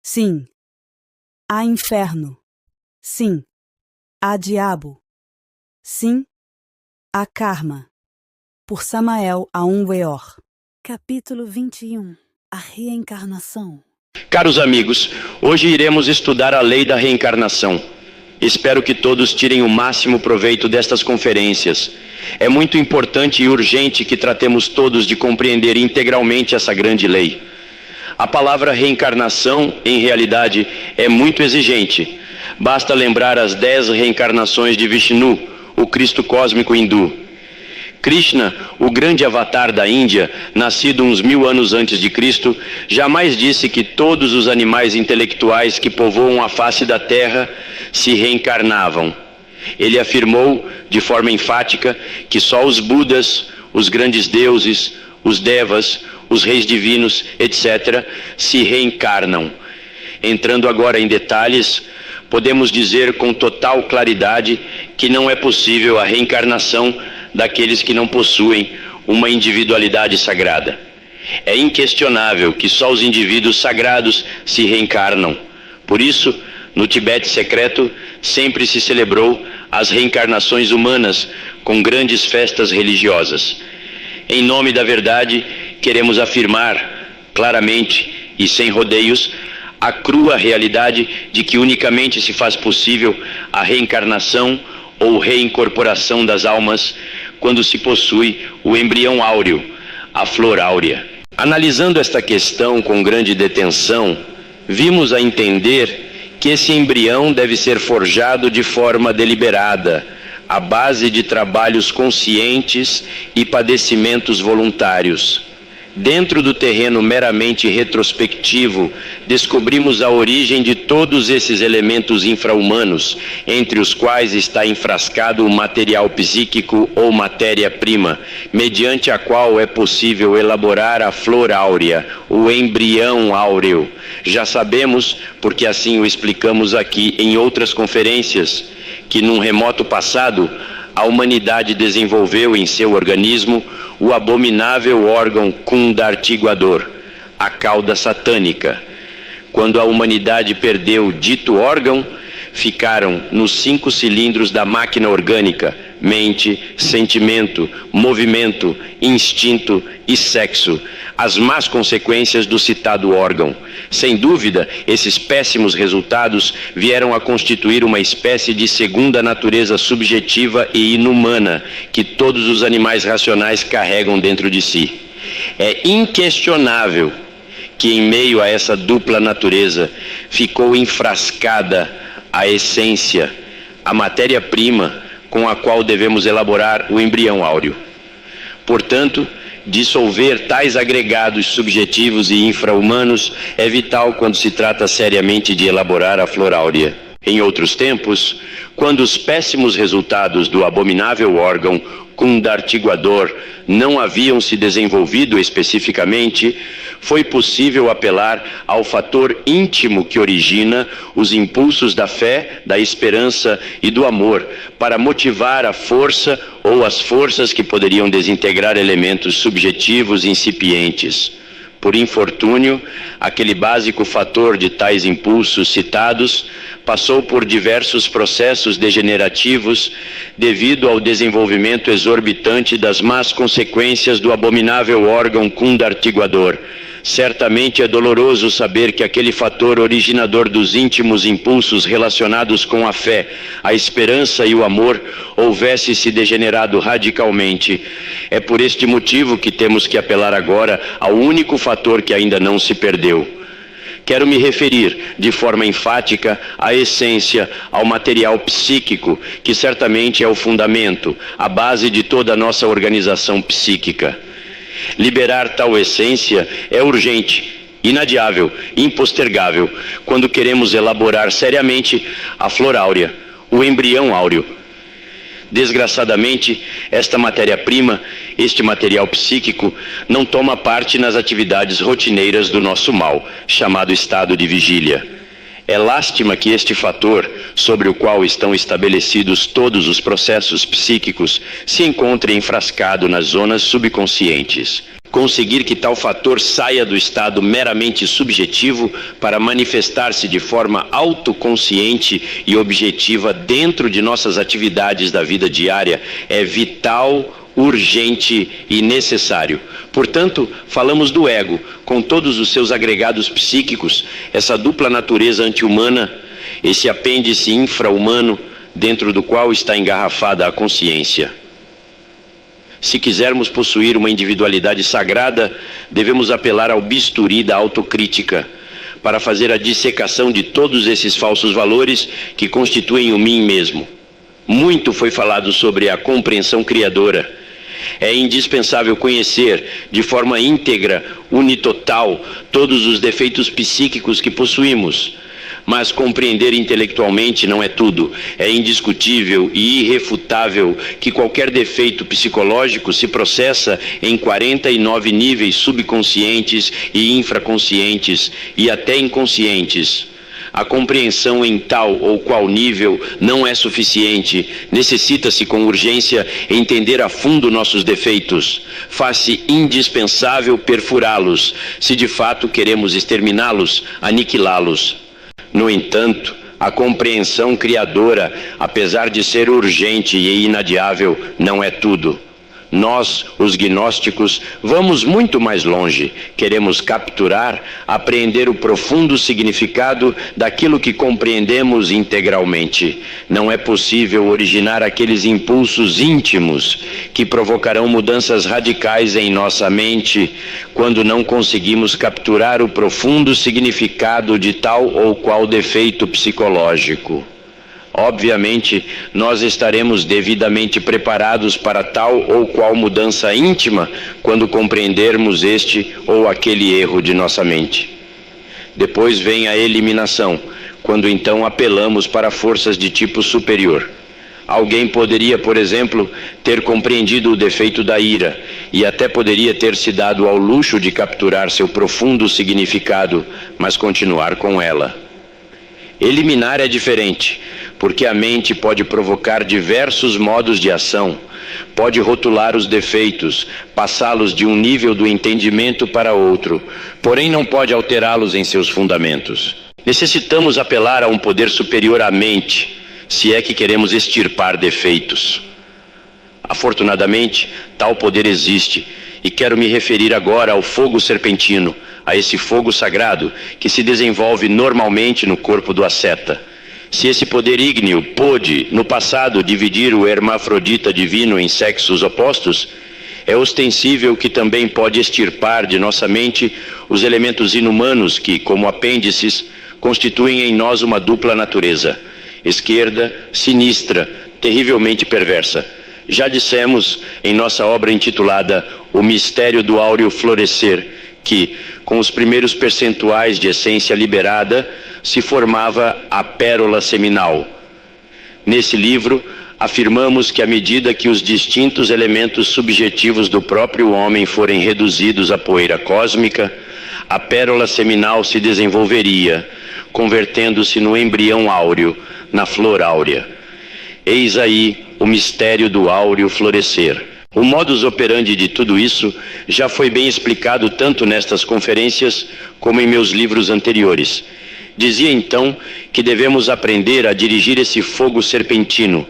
Sim. Há inferno. Sim. Há diabo. Sim. Há karma. Por Samael Aun Weor. Capítulo 21. A reencarnação. Caros amigos, hoje iremos estudar a lei da reencarnação. Espero que todos tirem o máximo proveito destas conferências. É muito importante e urgente que tratemos todos de compreender integralmente essa grande lei. A palavra reencarnação, em realidade, é muito exigente. Basta lembrar as 10 reencarnações de Vishnu, o Cristo cósmico hindu. Krishna, o grande avatar da Índia, nascido uns 1000 anos antes de Cristo, jamais disse que todos os animais intelectuais que povoam a face da Terra se reencarnavam. Ele afirmou, de forma enfática, que só os Budas, os grandes deuses, os Devas, os reis divinos, etc., se reencarnam. Entrando agora em detalhes, podemos dizer com total claridade que não é possível a reencarnação daqueles que não possuem uma individualidade sagrada. É inquestionável que só os indivíduos sagrados se reencarnam. Por isso, no Tibete secreto, sempre se celebrou as reencarnações humanas com grandes festas religiosas. Em nome da verdade, queremos afirmar claramente e sem rodeios a crua realidade de que unicamente se faz possível a reencarnação ou reincorporação das almas quando se possui o embrião áureo, a flor áurea. Analisando esta questão com grande detenção, vimos a entender que esse embrião deve ser forjado de forma deliberada, à base de trabalhos conscientes e padecimentos voluntários. Dentro do terreno meramente retrospectivo, descobrimos a origem de todos esses elementos infra-humanos, entre os quais está enfrascado o material psíquico ou matéria-prima, mediante a qual é possível elaborar a flor áurea, o embrião áureo. Já sabemos, porque assim o explicamos aqui em outras conferências, que num remoto passado, a humanidade desenvolveu em seu organismo o abominável órgão cundartiguador, a cauda satânica. Quando a humanidade perdeu dito órgão, ficaram nos 5 cilindros da máquina orgânica: mente, sentimento, movimento, instinto e sexo, as más consequências do citado órgão. Sem dúvida, esses péssimos resultados vieram a constituir uma espécie de segunda natureza subjetiva e inumana que todos os animais racionais carregam dentro de si. É inquestionável que em meio a essa dupla natureza ficou enfrascada a essência, a matéria-prima com a qual devemos elaborar o embrião áureo. Portanto, dissolver tais agregados subjetivos e infra-humanos é vital quando se trata seriamente de elaborar a flor áurea. Em outros tempos, quando os péssimos resultados do abominável órgão cundartiguador não haviam se desenvolvido especificamente, foi possível apelar ao fator íntimo que origina os impulsos da fé, da esperança e do amor, para motivar a força ou as forças que poderiam desintegrar elementos subjetivos incipientes. Por infortúnio, aquele básico fator de tais impulsos citados passou por diversos processos degenerativos devido ao desenvolvimento exorbitante das más consequências do abominável órgão cundartiguador. Certamente é doloroso saber que aquele fator originador dos íntimos impulsos relacionados com a fé, a esperança e o amor houvesse se degenerado radicalmente. É por este motivo que temos que apelar agora ao único fator que ainda não se perdeu. Quero me referir, de forma enfática, à essência, ao material psíquico, que certamente é o fundamento, a base de toda a nossa organização psíquica. Liberar tal essência é urgente, inadiável, impostergável, quando queremos elaborar seriamente a flor áurea, o embrião áureo. Desgraçadamente, esta matéria-prima, este material psíquico, não toma parte nas atividades rotineiras do nosso mal, chamado estado de vigília. É lástima que este fator, sobre o qual estão estabelecidos todos os processos psíquicos, se encontre enfrascado nas zonas subconscientes. conseguir que tal fator saia do estado meramente subjetivo para manifestar-se de forma autoconsciente e objetiva dentro de nossas atividades da vida diária é vital, urgente e necessário. Portanto, falamos do ego, com todos os seus agregados psíquicos, essa dupla natureza anti-humana, esse apêndice infra-humano, dentro do qual está engarrafada a consciência. Se quisermos possuir uma individualidade sagrada, devemos apelar ao bisturi da autocrítica, para fazer a dissecação de todos esses falsos valores que constituem o mim mesmo. Muito foi falado sobre a compreensão criadora. É indispensável conhecer, de forma íntegra, unitotal, todos os defeitos psíquicos que possuímos. Mas compreender intelectualmente não é tudo. É indiscutível e irrefutável que qualquer defeito psicológico se processa em 49 níveis subconscientes e infraconscientes e até inconscientes. A compreensão em tal ou qual nível não é suficiente. Necessita-se com urgência entender a fundo nossos defeitos. Faz-se indispensável perfurá-los, se de fato queremos exterminá-los, aniquilá-los. No entanto, a compreensão criadora, apesar de ser urgente e inadiável, não é tudo. Nós, os gnósticos, vamos muito mais longe. Queremos capturar, apreender o profundo significado daquilo que compreendemos integralmente. Não é possível originar aqueles impulsos íntimos que provocarão mudanças radicais em nossa mente quando não conseguimos capturar o profundo significado de tal ou qual defeito psicológico. Obviamente, nós estaremos devidamente preparados para tal ou qual mudança íntima quando compreendermos este ou aquele erro de nossa mente. Depois vem a eliminação, quando então apelamos para forças de tipo superior. Alguém poderia, por exemplo, ter compreendido o defeito da ira e até poderia ter se dado ao luxo de capturar seu profundo significado, mas continuar com ela. Eliminar é diferente, porque a mente pode provocar diversos modos de ação, pode rotular os defeitos, passá-los de um nível do entendimento para outro, porém não pode alterá-los em seus fundamentos. Necessitamos apelar a um poder superior à mente, se é que queremos extirpar defeitos. Afortunadamente, tal poder existe, e quero me referir agora ao fogo serpentino, a esse fogo sagrado que se desenvolve normalmente no corpo do asceta. Se esse poder ígneo pôde, no passado, dividir o hermafrodita divino em sexos opostos, é ostensível que também pode extirpar de nossa mente os elementos inumanos que, como apêndices, constituem em nós uma dupla natureza, esquerda, sinistra, terrivelmente perversa. Já dissemos em nossa obra intitulada O Mistério do Áureo Florescer, que, com os primeiros percentuais de essência liberada, se formava a pérola seminal. Nesse livro, afirmamos que à medida que os distintos elementos subjetivos do próprio homem forem reduzidos à poeira cósmica, a pérola seminal se desenvolveria, convertendo-se no embrião áureo, na flor áurea. Eis aí o mistério do áureo florescer. O modus operandi de tudo isso já foi bem explicado tanto nestas conferências como em meus livros anteriores. Dizia então que devemos aprender a dirigir esse fogo serpentino,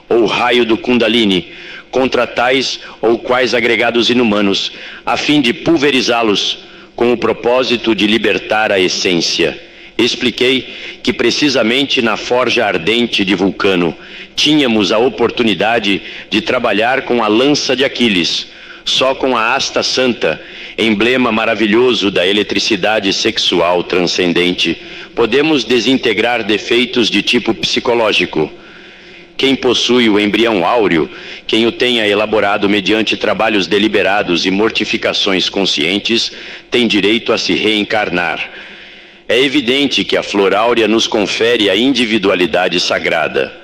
ou raio do Kundalini, contra tais ou quais agregados inumanos, a fim de pulverizá-los, com o propósito de libertar a essência. Expliquei que precisamente na forja ardente de Vulcano tínhamos a oportunidade de trabalhar com a lança de Aquiles, só com a asta santa, emblema maravilhoso da eletricidade sexual transcendente, podemos desintegrar defeitos de tipo psicológico. Quem possui o embrião áureo, quem o tenha elaborado mediante trabalhos deliberados e mortificações conscientes, tem direito a se reencarnar. É evidente que a flor áurea nos confere a individualidade sagrada.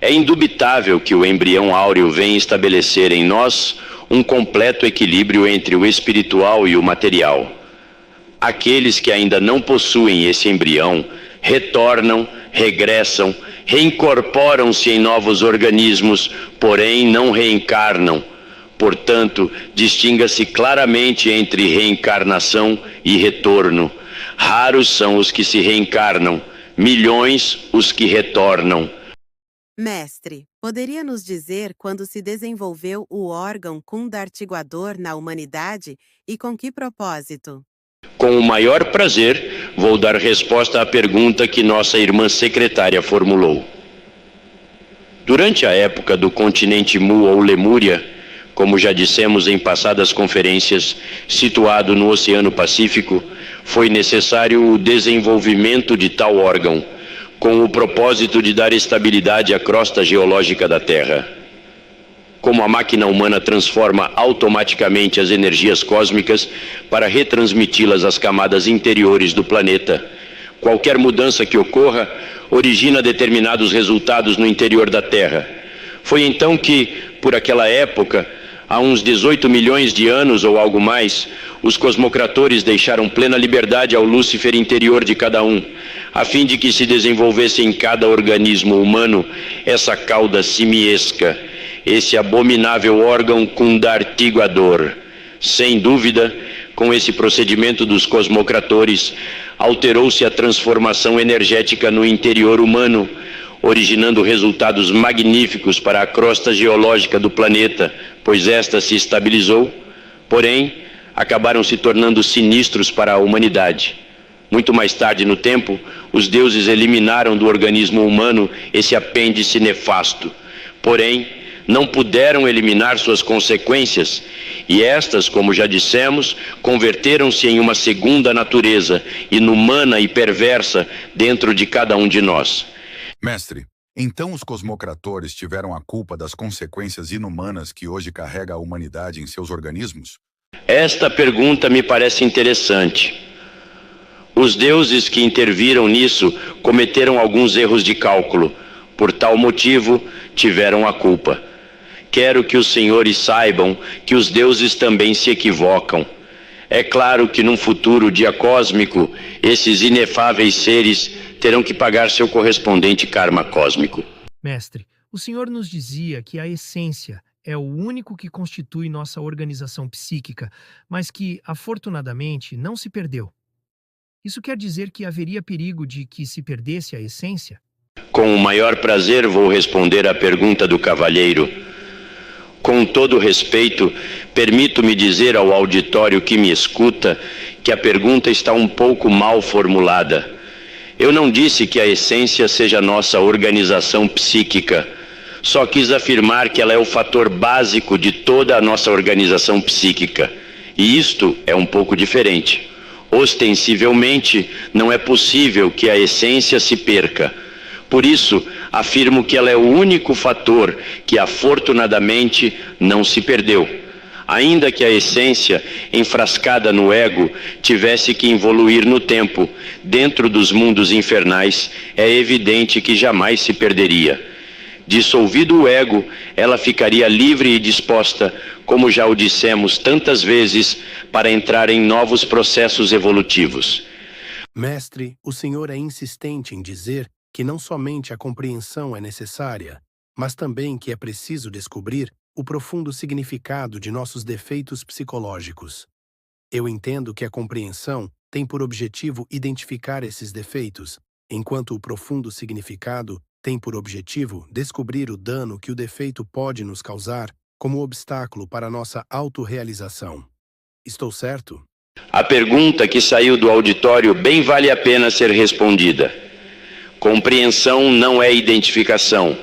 É indubitável que o embrião áureo vem estabelecer em nós um completo equilíbrio entre o espiritual e o material. Aqueles que ainda não possuem esse embrião retornam, regressam, reincorporam-se em novos organismos, porém não reencarnam, Portanto, distinga-se claramente entre reencarnação e retorno. Raros são os que se reencarnam, milhões os que retornam. Mestre, poderia nos dizer quando se desenvolveu o órgão kundartiguador na humanidade e com que propósito? Com o maior prazer, vou dar resposta à pergunta que nossa irmã secretária formulou. Durante a época do continente Mu ou Lemúria, como já dissemos em passadas conferências, situado no Oceano Pacífico, foi necessário o desenvolvimento de tal órgão, com o propósito de dar estabilidade à crosta geológica da Terra. Como a máquina humana transforma automaticamente as energias cósmicas para retransmiti-las às camadas interiores do planeta, qualquer mudança que ocorra origina determinados resultados no interior da Terra. Foi então que, por aquela época, há uns 18 milhões de anos ou algo mais, os cosmocratores deixaram plena liberdade ao Lúcifer interior de cada um, a fim de que se desenvolvesse em cada organismo humano essa cauda simiesca, esse abominável órgão kundartiguador. Sem dúvida, com esse procedimento dos cosmocratores, alterou-se a transformação energética no interior humano, originando resultados magníficos para a crosta geológica do planeta, pois esta se estabilizou, porém, acabaram se tornando sinistros para a humanidade. Muito mais tarde no tempo, os deuses eliminaram do organismo humano esse apêndice nefasto, porém, não puderam eliminar suas consequências, e estas, como já dissemos, converteram-se em uma segunda natureza, inumana e perversa, dentro de cada um de nós. Mestre, então os cosmocratores tiveram a culpa das consequências inumanas que hoje carrega a humanidade em seus organismos? Esta pergunta me parece interessante. Os deuses que interviram nisso cometeram alguns erros de cálculo. Por tal motivo, tiveram a culpa. Quero que os senhores saibam que os deuses também se equivocam. É claro que num futuro dia cósmico, esses inefáveis seres terão que pagar seu correspondente karma cósmico. Mestre, o senhor nos dizia que a essência é o único que constitui nossa organização psíquica, mas que, afortunadamente, não se perdeu. Isso quer dizer que haveria perigo de que se perdesse a essência? Com o maior prazer vou responder à pergunta do cavalheiro. Com todo respeito, permito-me dizer ao auditório que me escuta que a pergunta está um pouco mal formulada. Eu não disse que a essência seja nossa organização psíquica. Só quis afirmar que ela é o fator básico de toda a nossa organização psíquica. E isto é um pouco diferente. Ostensivelmente, não é possível que a essência se perca. Por isso, afirmo que ela é o único fator que, afortunadamente, não se perdeu. Ainda que a essência, enfrascada no ego, tivesse que evoluir no tempo, dentro dos mundos infernais, é evidente que jamais se perderia. Dissolvido o ego, ela ficaria livre e disposta, como já o dissemos tantas vezes, para entrar em novos processos evolutivos. Mestre, o senhor é insistente em dizer que não somente a compreensão é necessária, mas também que é preciso descobrir o profundo significado de nossos defeitos psicológicos. Eu entendo que a compreensão tem por objetivo identificar esses defeitos, enquanto o profundo significado tem por objetivo descobrir o dano que o defeito pode nos causar como obstáculo para nossa autorrealização. Estou certo? A pergunta que saiu do auditório bem vale a pena ser respondida. Compreensão não é identificação.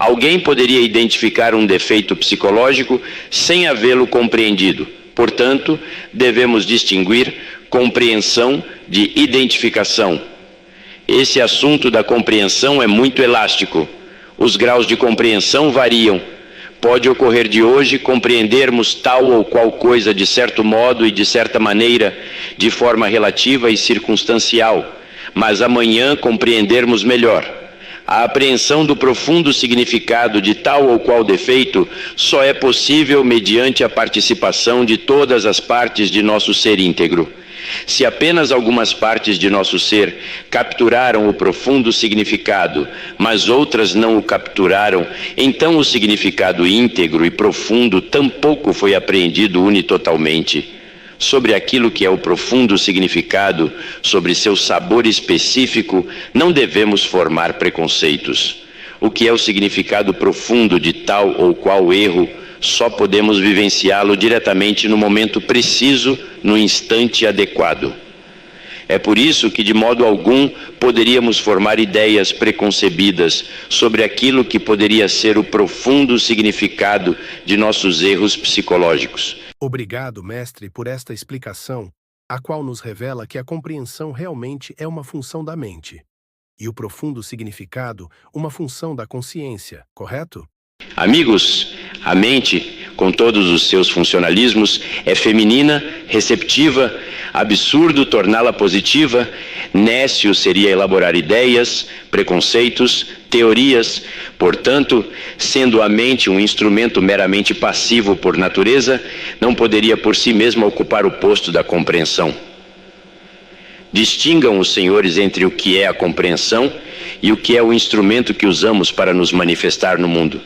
Alguém poderia identificar um defeito psicológico sem havê-lo compreendido. Portanto, devemos distinguir compreensão de identificação. Esse assunto da compreensão é muito elástico. Os graus de compreensão variam. Pode ocorrer de hoje compreendermos tal ou qual coisa de certo modo e de certa maneira, de forma relativa e circunstancial, mas amanhã compreendermos melhor. A apreensão do profundo significado de tal ou qual defeito só é possível mediante a participação de todas as partes de nosso ser íntegro. Se apenas algumas partes de nosso ser capturaram o profundo significado, mas outras não o capturaram, então o significado íntegro e profundo tampouco foi apreendido unitotalmente. Sobre aquilo que é o profundo significado, sobre seu sabor específico, não devemos formar preconceitos. O que é o significado profundo de tal ou qual erro, só podemos vivenciá-lo diretamente no momento preciso, no instante adequado. É por isso que, de modo algum, poderíamos formar ideias preconcebidas sobre aquilo que poderia ser o profundo significado de nossos erros psicológicos. Obrigado, mestre, por esta explicação, a qual nos revela que a compreensão realmente é uma função da mente, e o profundo significado uma função da consciência, correto? Amigos, a mente, com todos os seus funcionalismos, é feminina, receptiva, absurdo torná-la positiva, nécio seria elaborar ideias, preconceitos, teorias. Portanto, sendo a mente um instrumento meramente passivo por natureza, não poderia por si mesma ocupar o posto da compreensão. Distingam os senhores entre o que é a compreensão e o que é o instrumento que usamos para nos manifestar no mundo.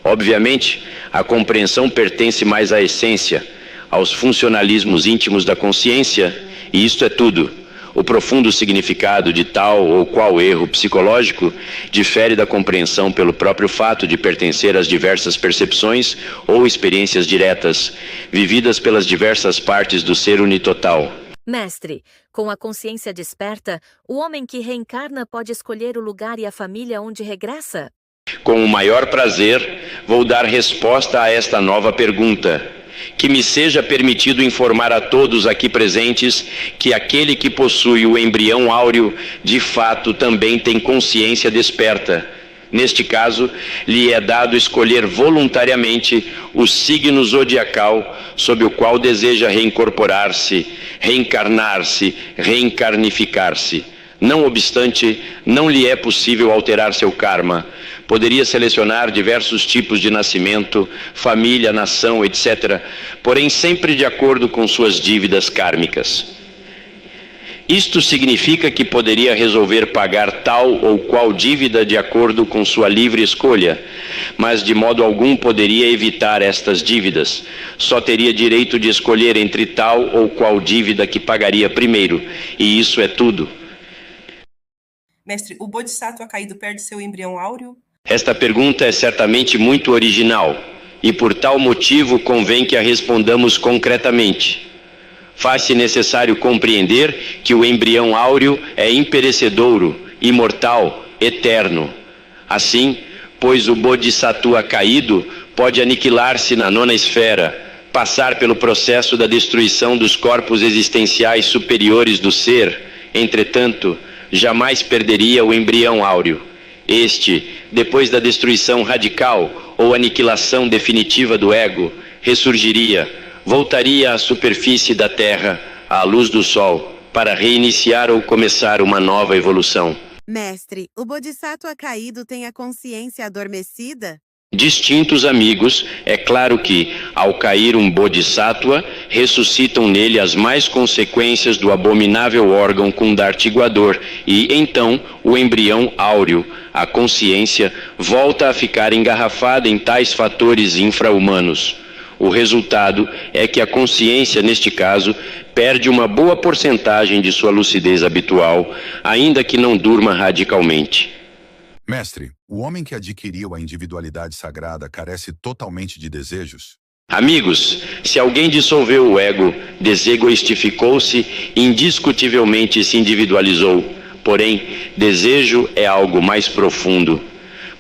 Obviamente, a compreensão pertence mais à essência, aos funcionalismos íntimos da consciência, e isto é tudo. O profundo significado de tal ou qual erro psicológico difere da compreensão pelo próprio fato de pertencer às diversas percepções ou experiências diretas, vividas pelas diversas partes do ser unitotal. Mestre, com a consciência desperta, o homem que reencarna pode escolher o lugar e a família onde regressa? Com o maior prazer, vou dar resposta a esta nova pergunta. Que me seja permitido informar a todos aqui presentes que aquele que possui o embrião áureo, de fato, também tem consciência desperta. Neste caso, lhe é dado escolher voluntariamente o signo zodiacal sob o qual deseja reincorporar-se, reencarnar-se, reencarnificar-se. Não obstante, não lhe é possível alterar seu karma. Poderia selecionar diversos tipos de nascimento, família, nação, etc., porém sempre de acordo com suas dívidas kármicas. Isto significa que poderia resolver pagar tal ou qual dívida de acordo com sua livre escolha, mas de modo algum poderia evitar estas dívidas. Só teria direito de escolher entre tal ou qual dívida que pagaria primeiro, e isso é tudo. Mestre, o Bodhisattva caído perde seu embrião áureo? Esta pergunta é certamente muito original, e por tal motivo convém que a respondamos concretamente. Faz-se necessário compreender que o embrião áureo é imperecedouro, imortal, eterno. Assim, pois o Bodhisattva caído pode aniquilar-se na nona esfera, passar pelo processo da destruição dos corpos existenciais superiores do ser, entretanto, jamais perderia o embrião áureo. Este, depois da destruição radical ou aniquilação definitiva do ego, ressurgiria, voltaria à superfície da Terra, à luz do Sol, para reiniciar ou começar uma nova evolução. Mestre, o Bodhisattva caído tem a consciência adormecida? Distintos amigos, é claro que, ao cair um Bodhisattva, ressuscitam nele as mais consequências do abominável órgão kundartiguador e, então, o embrião áureo, a consciência, volta a ficar engarrafada em tais fatores infra-humanos. O resultado é que a consciência, neste caso, perde uma boa porcentagem de sua lucidez habitual, ainda que não durma radicalmente. Mestre, o homem que adquiriu a individualidade sagrada carece totalmente de desejos? Amigos, se alguém dissolveu o ego, desegoistificou-se, indiscutivelmente se individualizou. Porém, desejo é algo mais profundo.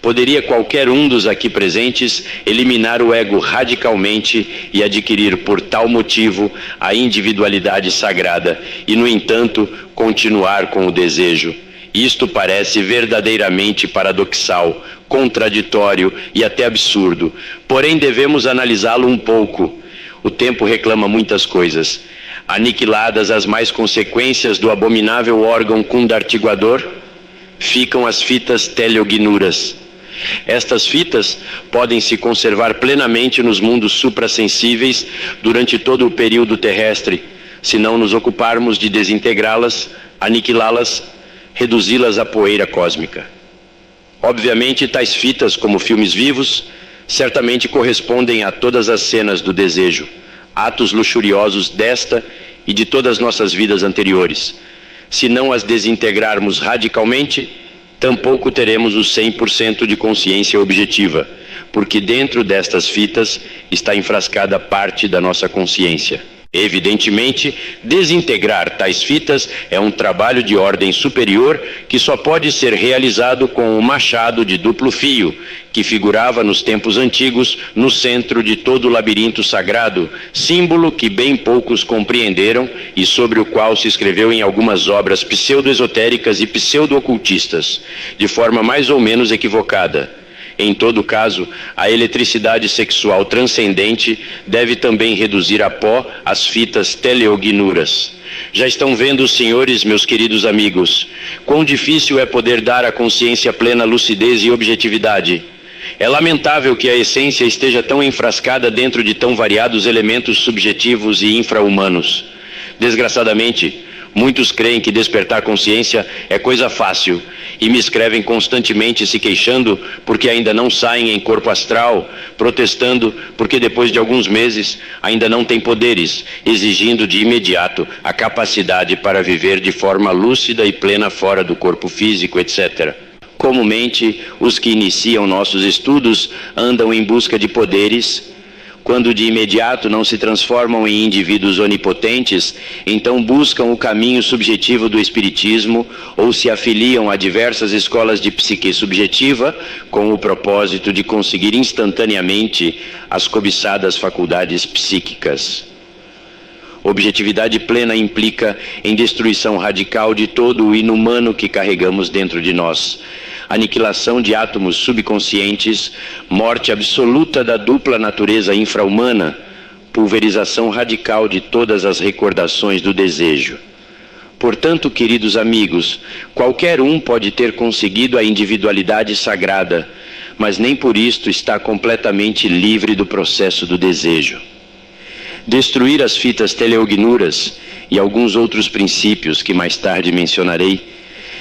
Poderia qualquer um dos aqui presentes eliminar o ego radicalmente e adquirir por tal motivo a individualidade sagrada e, no entanto, continuar com o desejo. Isto parece verdadeiramente paradoxal, contraditório e até absurdo. Porém, devemos analisá-lo um pouco. O tempo reclama muitas coisas. Aniquiladas as mais consequências do abominável órgão kundartiguador, ficam as fitas teleognuras. Estas fitas podem se conservar plenamente nos mundos suprassensíveis durante todo o período terrestre, se não nos ocuparmos de desintegrá-las, aniquilá-las, reduzi-las à poeira cósmica. Obviamente, tais fitas, como filmes vivos, certamente correspondem a todas as cenas do desejo, atos luxuriosos desta e de todas as nossas vidas anteriores. Se não as desintegrarmos radicalmente, tampouco teremos o 100% de consciência objetiva, porque dentro destas fitas está enfrascada parte da nossa consciência. Evidentemente, desintegrar tais fitas é um trabalho de ordem superior que só pode ser realizado com o machado de duplo fio, que figurava nos tempos antigos no centro de todo o labirinto sagrado, símbolo que bem poucos compreenderam e sobre o qual se escreveu em algumas obras pseudo-esotéricas e pseudo-ocultistas, de forma mais ou menos equivocada. Em todo caso, a eletricidade sexual transcendente deve também reduzir a pó as fitas teleognuras. Já estão vendo os senhores, meus queridos amigos, quão difícil é poder dar à consciência plena lucidez e objetividade. É lamentável que a essência esteja tão enfrascada dentro de tão variados elementos subjetivos e infra-humanos. Desgraçadamente, muitos creem que despertar consciência é coisa fácil e me escrevem constantemente se queixando porque ainda não saem em corpo astral, protestando porque depois de alguns meses ainda não têm poderes, exigindo de imediato a capacidade para viver de forma lúcida e plena fora do corpo físico, etc. Comumente, os que iniciam nossos estudos andam em busca de poderes. Quando de imediato não se transformam em indivíduos onipotentes, então buscam o caminho subjetivo do espiritismo ou se afiliam a diversas escolas de psique subjetiva com o propósito de conseguir instantaneamente as cobiçadas faculdades psíquicas. Objetividade plena implica em destruição radical de todo o inumano que carregamos dentro de nós, aniquilação de átomos subconscientes, morte absoluta da dupla natureza infra-humana, pulverização radical de todas as recordações do desejo. Portanto, queridos amigos, qualquer um pode ter conseguido a individualidade sagrada, mas nem por isto está completamente livre do processo do desejo. Destruir as fitas teleognuras e alguns outros princípios que mais tarde mencionarei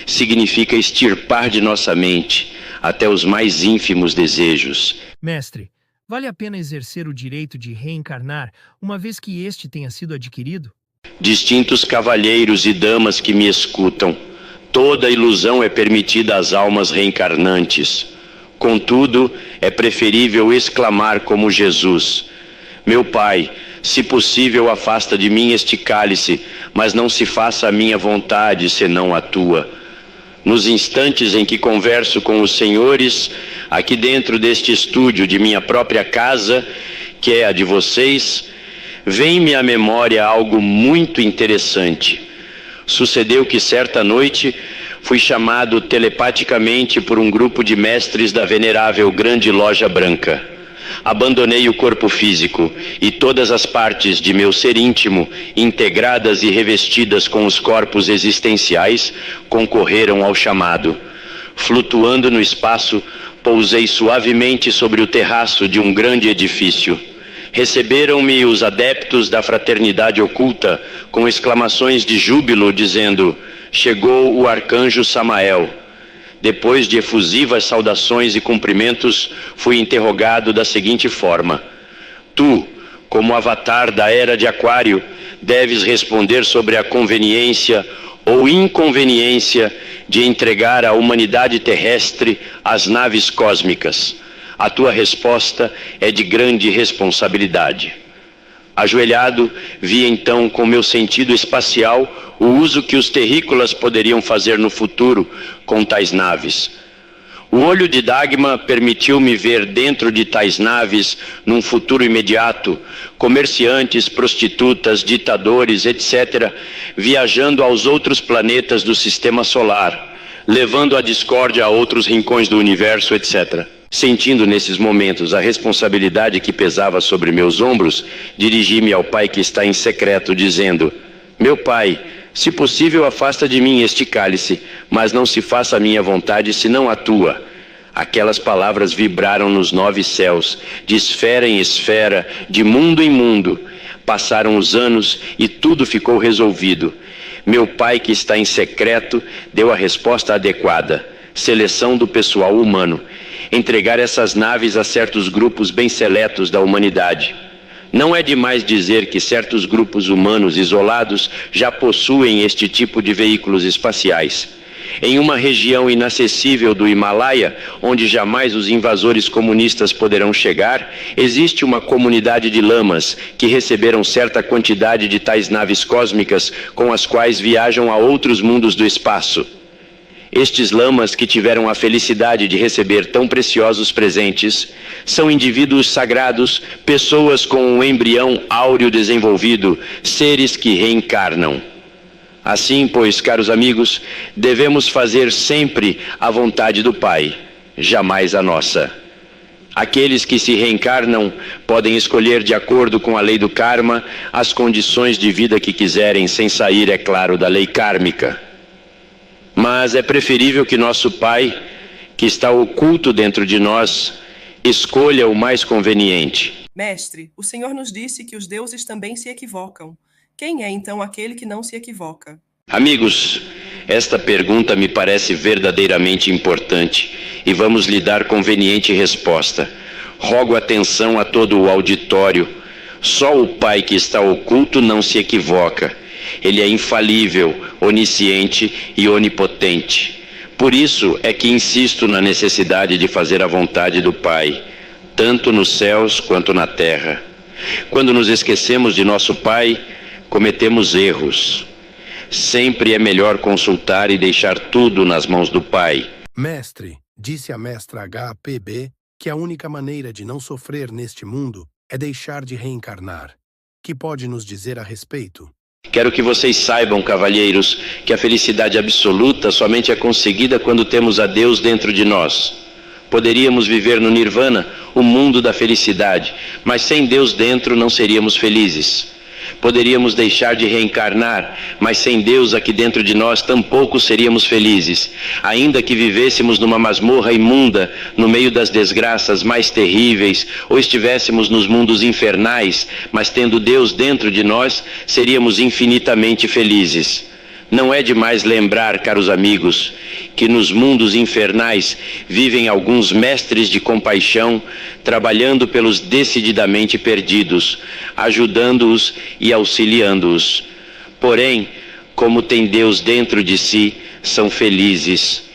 significa extirpar de nossa mente até os mais ínfimos desejos. Mestre, vale a pena exercer o direito de reencarnar, uma vez que este tenha sido adquirido? Distintos cavalheiros e damas que me escutam, toda ilusão é permitida às almas reencarnantes. Contudo, é preferível exclamar como Jesus: meu Pai, se possível afasta de mim este cálice, mas não se faça a minha vontade, senão a tua. Nos instantes em que converso com os senhores, aqui dentro deste estúdio de minha própria casa, que é a de vocês, vem-me à memória algo muito interessante. Sucedeu que certa noite fui chamado telepaticamente por um grupo de mestres da venerável Grande Loja Branca. Abandonei o corpo físico e todas as partes de meu ser íntimo, integradas e revestidas com os corpos existenciais, concorreram ao chamado. Flutuando no espaço, pousei suavemente sobre o terraço de um grande edifício. Receberam-me os adeptos da fraternidade oculta com exclamações de júbilo, dizendo: chegou o arcanjo Samael. Depois de efusivas saudações e cumprimentos, fui interrogado da seguinte forma: tu, como avatar da era de Aquário, deves responder sobre a conveniência ou inconveniência de entregar a humanidade terrestre às naves cósmicas. A tua resposta é de grande responsabilidade. Ajoelhado, vi então com meu sentido espacial o uso que os terrícolas poderiam fazer no futuro com tais naves. O olho de Dagma permitiu-me ver dentro de tais naves, num futuro imediato, comerciantes, prostitutas, ditadores, etc., viajando aos outros planetas do sistema solar, levando a discórdia a outros rincões do universo, etc. Sentindo nesses momentos a responsabilidade que pesava sobre meus ombros, dirigi-me ao Pai que está em secreto, dizendo: meu Pai, Se possível, afasta de mim este cálice, mas não se faça a minha vontade, senão a tua. Aquelas palavras vibraram nos 9 céus, de esfera em esfera, de mundo em mundo. Passaram os anos e tudo ficou resolvido. Meu Pai, que está em secreto, deu a resposta adequada. Seleção do pessoal humano. Entregar essas naves a certos grupos bem seletos da humanidade. Não é demais dizer que certos grupos humanos isolados já possuem este tipo de veículos espaciais. Em uma região inacessível do Himalaia, onde jamais os invasores comunistas poderão chegar, existe uma comunidade de lamas que receberam certa quantidade de tais naves cósmicas com as quais viajam a outros mundos do espaço. Estes lamas que tiveram a felicidade de receber tão preciosos presentes são indivíduos sagrados, pessoas com um embrião áureo desenvolvido, seres que reencarnam. Assim, pois, caros amigos, devemos fazer sempre a vontade do Pai, jamais a nossa. Aqueles que se reencarnam podem escolher, de acordo com a lei do karma, as condições de vida que quiserem, sem sair, é claro, da lei kármica. Mas é preferível que nosso Pai, que está oculto dentro de nós, escolha o mais conveniente. Mestre, o Senhor nos disse que os deuses também se equivocam. Quem é então aquele que não se equivoca? Amigos, esta pergunta me parece verdadeiramente importante e vamos lhe dar conveniente resposta. Rogo atenção a todo o auditório. Só o Pai que está oculto não se equivoca. Ele é infalível, onisciente e onipotente. Por isso é que insisto na necessidade de fazer a vontade do Pai, tanto nos céus quanto na terra. Quando nos esquecemos de nosso Pai, cometemos erros. Sempre é melhor consultar e deixar tudo nas mãos do Pai. Mestre, disse a mestra HPB que a única maneira de não sofrer neste mundo é deixar de reencarnar. Que pode nos dizer a respeito? Quero que vocês saibam, cavalheiros, que a felicidade absoluta somente é conseguida quando temos a Deus dentro de nós. Poderíamos viver no Nirvana, o mundo da felicidade, mas sem Deus dentro não seríamos felizes. Poderíamos deixar de reencarnar, mas sem Deus aqui dentro de nós tampouco seríamos felizes. Ainda que vivêssemos numa masmorra imunda, no meio das desgraças mais terríveis, ou estivéssemos nos mundos infernais, mas tendo Deus dentro de nós, seríamos infinitamente felizes. Não é demais lembrar, caros amigos, que nos mundos infernais vivem alguns mestres de compaixão, trabalhando pelos decididamente perdidos, ajudando-os e auxiliando-os. Porém, como tem Deus dentro de si, são felizes.